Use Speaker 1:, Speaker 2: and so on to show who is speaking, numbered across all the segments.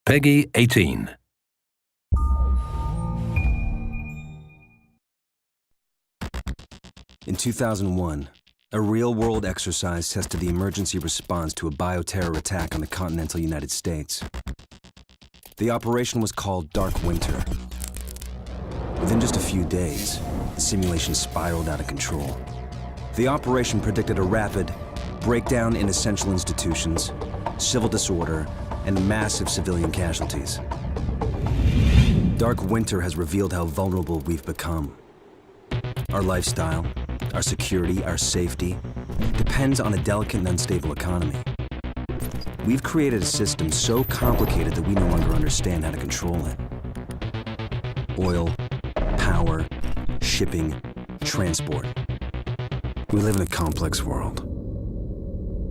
Speaker 1: Peggy 18.
Speaker 2: In 2001, a real-world exercise tested the emergency response to a bioterror attack on the continental United States. The operation was called Dark Winter. Within just a few days, the simulation spiraled out of control. The operation predicted a rapid breakdown in essential institutions, civil disorder, and massive civilian casualties. Dark Winter has revealed how vulnerable we've become. Our lifestyle, our security, our safety depends on a delicate and unstable economy. We've created a system so complicated that we no longer understand how to control it. Oil, power, shipping, transport. We live in a complex world.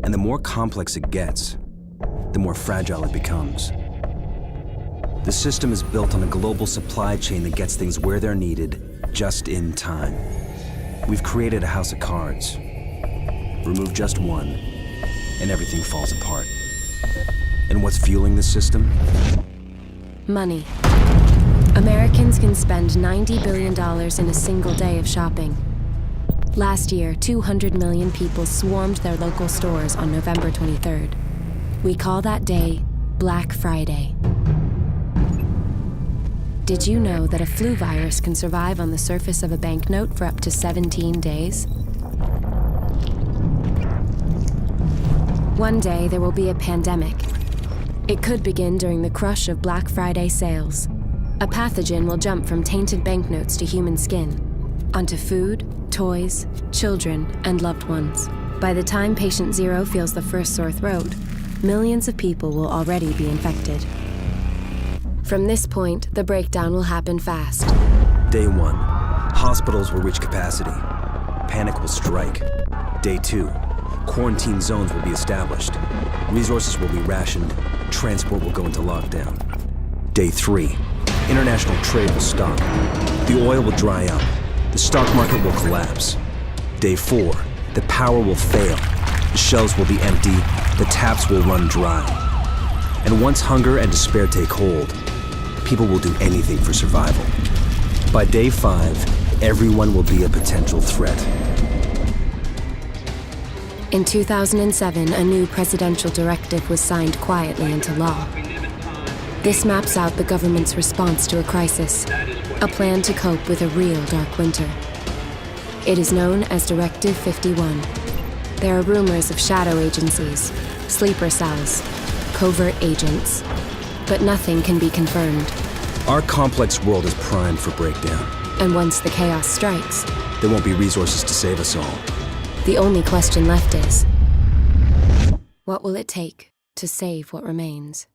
Speaker 2: And the more complex it gets, the more fragile it becomes. The system is built on a global supply chain that gets things where they're needed, just in time. We've created a house of cards. Remove just one, and everything falls apart. And what's fueling this system?
Speaker 3: Money. Americans can spend $90 billion in a single day of shopping. Last year, 200 million people swarmed their local stores on November 23rd. We call that day Black Friday. Did you know that a flu virus can survive on the surface of a banknote for up to 17 days? One day there will be a pandemic. It could begin during the crush of Black Friday sales. A pathogen will jump from tainted banknotes to human skin, onto food, toys, children, and loved ones. By the time patient zero feels the first sore throat, millions of people will already be infected. From this point, the breakdown will happen fast.
Speaker 2: Day 1, hospitals will reach capacity. Panic will strike. Day 2, quarantine zones will be established. Resources will be rationed. Transport will go into lockdown. Day 3, international trade will stop. The oil will dry up. The stock market will collapse. Day 4, the power will fail. The shelves will be empty. The taps will run dry. And once hunger and despair take hold, people will do anything for survival. By day 5, everyone will be a potential threat.
Speaker 3: In 2007, a new presidential directive was signed quietly into law. This maps out the government's response to a crisis, a plan to cope with a real dark winter. It is known as Directive 51. There are rumors of shadow agencies, sleeper cells, covert agents, but nothing can be confirmed.
Speaker 2: Our complex world is primed for breakdown.
Speaker 3: And once the chaos strikes,
Speaker 2: there won't be resources to save us all.
Speaker 3: The only question left is, what will it take to save what remains?